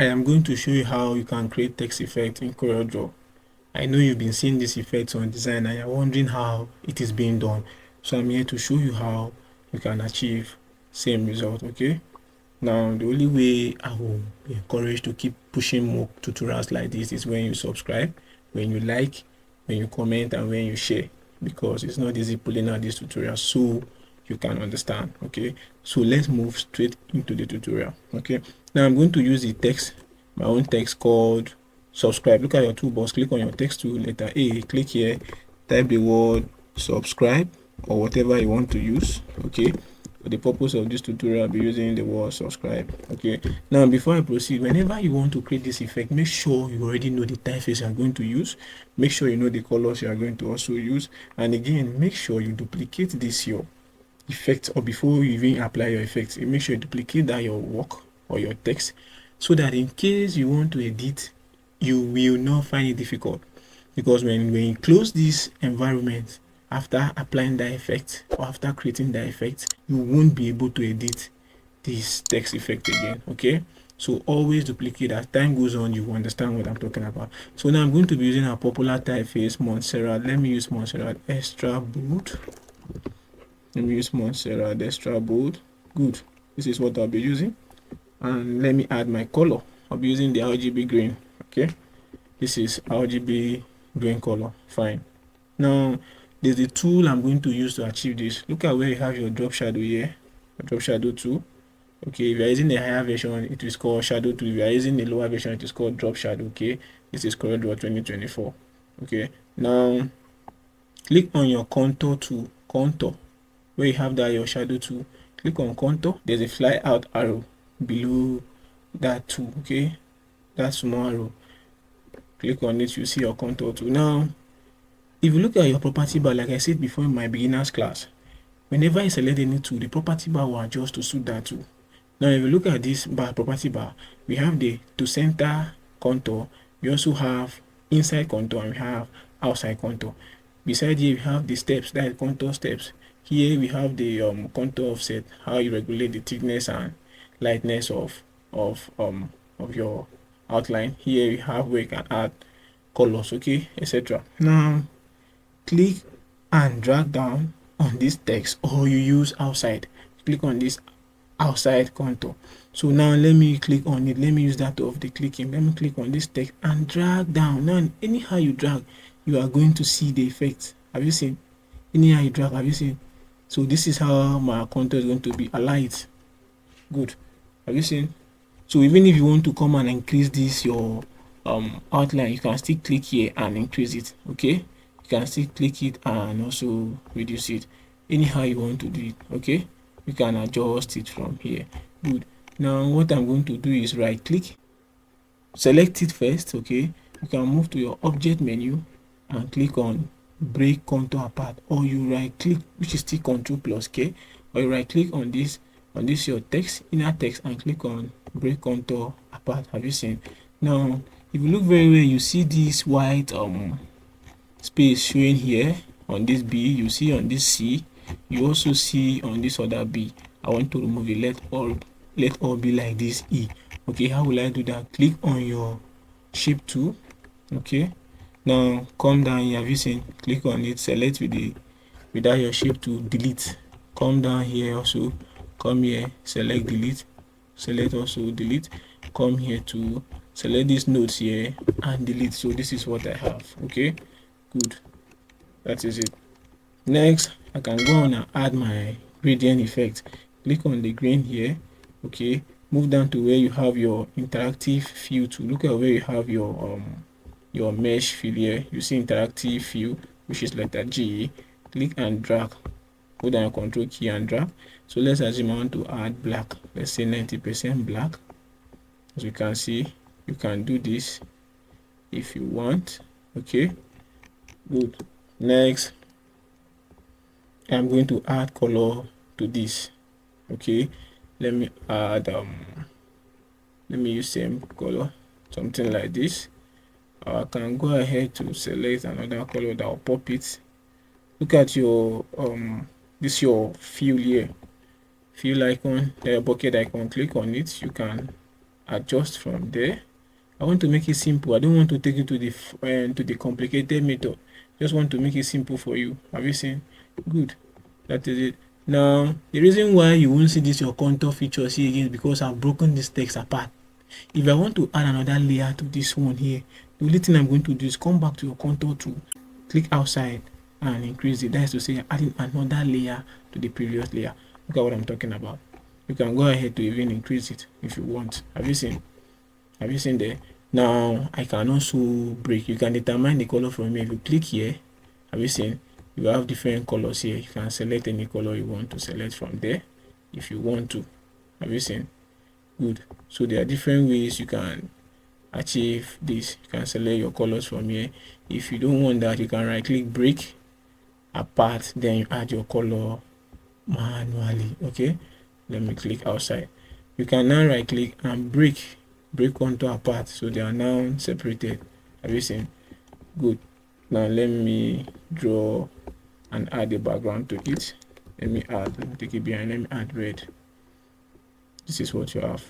I am going to show you how you can create text effect in CorelDraw. I know you've been seeing this effect on design and you're wondering how it is being done. So I'm here to show you how you can achieve same result, okay? Now, the only way I will be encouraged to keep pushing more tutorials like this is when you subscribe, when you like, when you comment, and when you share, because it's not easy pulling out these tutorials so you can understand, okay? So let's move straight into the tutorial, okay? Now I'm going to use the text, my own text called subscribe. Look at your toolbox, click on your text tool, letter A, click here, type the word subscribe or whatever you want to use, okay? For the purpose of this tutorial, I'll be using the word subscribe, okay? Now before I proceed, whenever you want to create this effect, make sure you already know the typeface you are going to use, make sure you know the colors you are going to also use, and again, make sure you duplicate this your effect, or before you even apply your effects, make sure you duplicate that your work or your text, so that in case you want to edit, you will not find it difficult. Because when you close this environment after applying that effect or after creating that effect, you won't be able to edit this text effect again, okay? So always duplicate. As time goes on, you will understand what I'm talking about. So now I'm going to be using our popular typeface, Montserrat. Let me use Montserrat extra bold. Let me use Montserrat extra bold. Good. This is what I'll be using. And let me add my color. I'll be using the RGB green, okay? This is RGB green color. Fine. Now there's the tool I'm going to use to achieve this. Look at where you have your drop shadow here, drop shadow tool. Okay, if you are using a higher version, it is called shadow tool. If you are using a lower version, it is called drop shadow. Okay, this is CorelDraw 2024. Okay, now click on your contour tool, contour, where you have that your shadow tool. Click on contour. There's a fly out arrow below that tool. Okay, that small arrow. Click on it, you see your contour tool. Now if you look at your property bar, like I said before in my beginners class, whenever you select any tool, the property bar will adjust to suit that tool. Now if you look at this bar, property bar, we have the to center contour, we also have inside contour, and we have outside contour. Beside here we have the steps, that is contour steps. Here we have the contour offset, how you regulate the thickness and lightness of your outline. Here we have where you can add colors, okay, etc. Now click and drag down on this text, or you use outside, click on this outside contour. So now let me click on it, let me use that of the clicking, let me click on this text and drag down. Now anyhow you drag, you are going to see the effect. Have you seen? Anyhow you drag, have you seen? So this is how my contour is going to be. Align it. Good. Have you seen? So even if you want to come and increase this your outline, you can still click here and increase it. Okay, you can still click it and also reduce it anyhow you want to do it. Okay, you can adjust it from here. Good. Now what I'm going to do is right click, select it first. Okay, you can move to your object menu and click on break contour apart, or you right click, which is still Ctrl+K, or you right click on this your text, inner text, and click on break contour apart. Have you seen? Now if you look very well, you see this white space showing here on this B, you see on this C, you also see on this other B. I want to remove it. Let all be like this E. Okay, how will I do that? Click on your shape tool. Okay, now come down here. Have you seen? Click on it, select without your shape tool, delete. Come down here also, come here, select delete, select also delete, come here to select these nodes here and delete. So this is what I have. Okay, good, that is it. Next I can go on and add my gradient effect. Click on the green here. Okay, move down to where you have your interactive fill tool. Look at where you have your mesh fill here. You see interactive fill, which is letter G. Click and drag, hold down your control key and drag. So let's assume I want to add black, let's say 90% black. As you can see, you can do this if you want. Okay, good. Next I'm going to add color to this. Okay, let me add let me use same color, something like this. I can go ahead to select another color that will pop it. Look at your this your fill here, fill icon, bucket icon. Click on it, you can adjust from there. I want to make it simple. I don't want to take you to the complicated method. Just want to make it simple for you. Have you seen? Good. That is it. Now, the reason why you won't see this your contour feature here again is because I've broken this text apart. If I want to add another layer to this one here, the only thing I'm going to do is come back to your contour tool, click outside and increase it. That is to say, adding another layer to the previous layer. Look at what I'm talking about. You can go ahead to even increase it if you want. Have you seen? Have you seen there? Now I can also break. You can determine the color from here. If you click here, have you seen? You have different colors here. You can select any color you want to select from there if you want to. Have you seen? Good. So there are different ways you can achieve this. You can select your colors from here. If you don't want that, you can right click break apart, then you add your color manually. Okay, let me click outside. You can now right click and break contour apart, so they are now separated. Have you seen? Good. Now let me draw and add a background to it. Let me take it behind. Let me add red. This is what you have.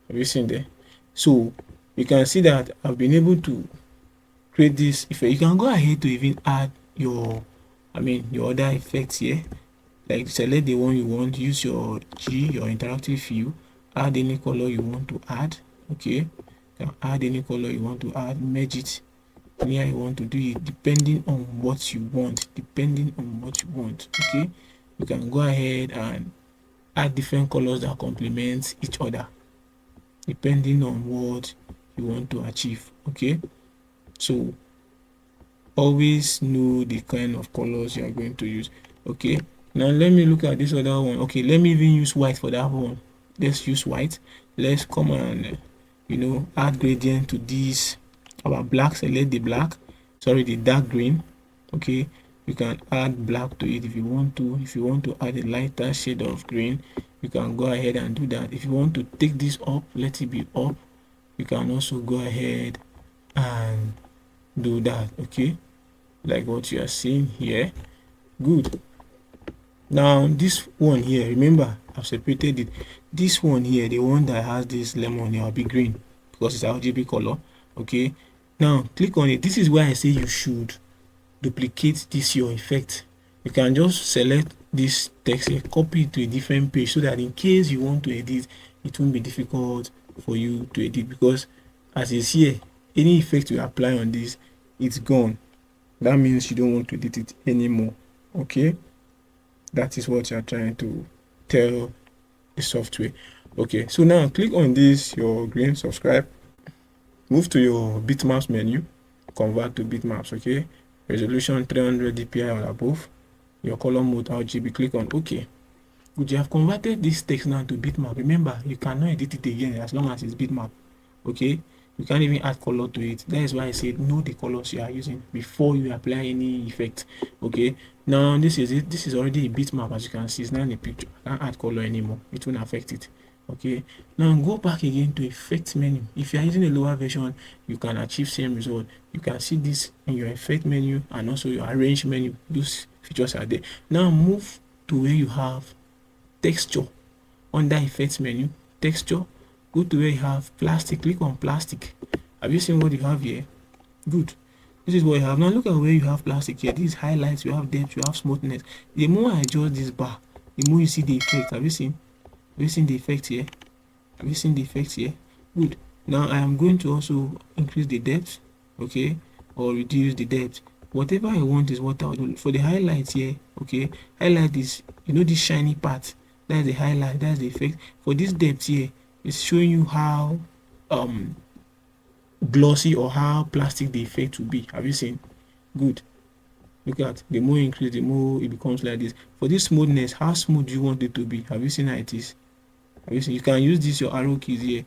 Have you seen there? So you can see that I've been able to create this effect. You can go ahead to even add your other effects here. Like select the one you want, use your interactive view, add any color you want to add. Okay, you can add any color you want to add, merge it here you want to do it, depending on what you want. Okay, you can go ahead and add different colors that complement each other depending on what you want to achieve. Okay, so always know the kind of colors you are going to use. Okay, now let me look at this other one. Okay, let me even use white for that one. Let's use white. Let's come and add gradient to this our black. Select the dark green. Okay, you can add black to it if you want to. If you want to add a lighter shade of green, you can go ahead and do that. If you want to take this up, let it be up, you can also go ahead and do that. Okay, like what you are seeing here. Good. Now this one here, remember I've separated it. This one here, the one that has this lemon here, will be green because it's RGB color. Okay, now click on it. This is why I say you should duplicate this your effect. You can just select this text here, copy it to a different page, so that in case you want to edit, it won't be difficult for you to edit, because as you see here, any effect you apply on this, it's gone. That means you don't want to edit it anymore. Okay, that is what you're trying to tell the software. Okay, so now click on this your green subscribe, move to your bitmaps menu, convert to bitmaps. Okay, resolution 300 dpi or above, your color mode RGB, click on OK. Good, you have converted this text now to bitmap. Remember, you cannot edit it again as long as it's bitmap. Okay, you can't even add color to it. That is why I said know the colors you are using before you apply any effect. Okay, now this is it. This is already a bitmap. As you can see, it's not in the picture. I can't add color anymore, it won't affect it. Okay, now go back again to effect menu. If you are using a lower version, you can achieve same result. You can see this in your effect menu and also your arrange menu. Those features are there. Now move to where you have texture. Under effects menu, texture, go to where you have plastic, click on plastic. Have you seen what you have here? Good, this is what you have. Now look at where you have plastic here. This is highlights, you have depth, you have smoothness. The more I adjust this bar, the more you see the effect. Have you seen the effect here? Have you seen the effect here? Good. Now I am going to also increase the depth, okay, or reduce the depth. Whatever I want is what I'll do. For the highlights here, okay, highlight is, this shiny part, that's the highlight, that's the effect. For this depth here, it's showing you how glossy or how plastic the effect will be. Have you seen? Good. Look at, the more you increase, the more it becomes like this. For this smoothness, how smooth do you want it to be? Have you seen how it is? Have you seen? You can use this your arrow keys here,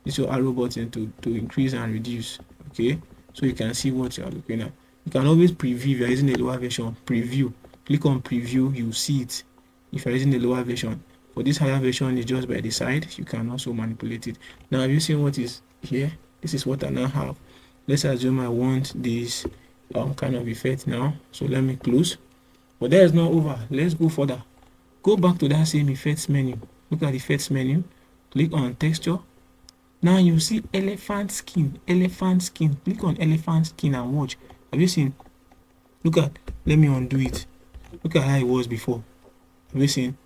this your arrow button to increase and reduce. Okay, so you can see what you are looking at. You can always preview. If you are using a lower version, preview, click on preview, you see it if you are using the lower version. For this higher version, it's just by the side. You can also manipulate it. Now have you seen what is here? This is what I now have. Let's assume I want this kind of effect now, so let me close. But that is not over. Let's go further. Go back to that same effects menu. Look at the effects menu, click on texture, Now you see elephant skin. Click on elephant skin and watch. Have you seen? Look at, let me undo it. Look at how it was before. Have you seen?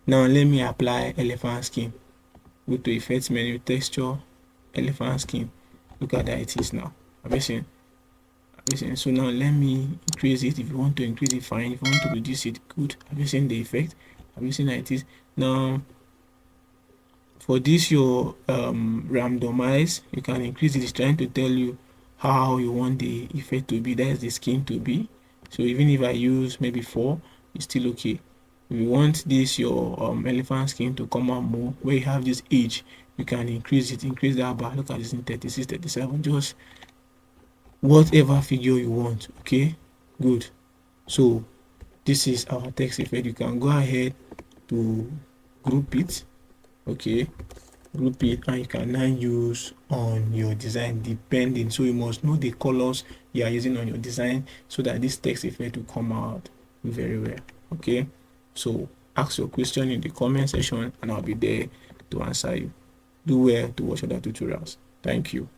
Now let me apply elephant skin. Go to effects menu, texture, elephant skin. Look at how it is now. Have you seen? So now let me increase it. If you want to increase it, fine. If you want to reduce it, good. Have you seen the effect? Have you seen how it is? Now for this your randomize, you can increase it. It's trying to tell you how you want the effect to be. That's the skin to be. So even if I use maybe 4, it's still okay. If you want this your elephant skin to come out more, where you have this age, you can increase it, increase that bar. Look at this in 36, 37, just whatever figure you want. Okay, good. So this is our text effect. You can go ahead to group it. Okay, group it, and you can now use on your design depending. So you must know the colors you are using on your design so that this text effect will come out very well. Okay, so ask your question in the comment section and I'll be there to answer you. Do well to watch other tutorials. Thank you.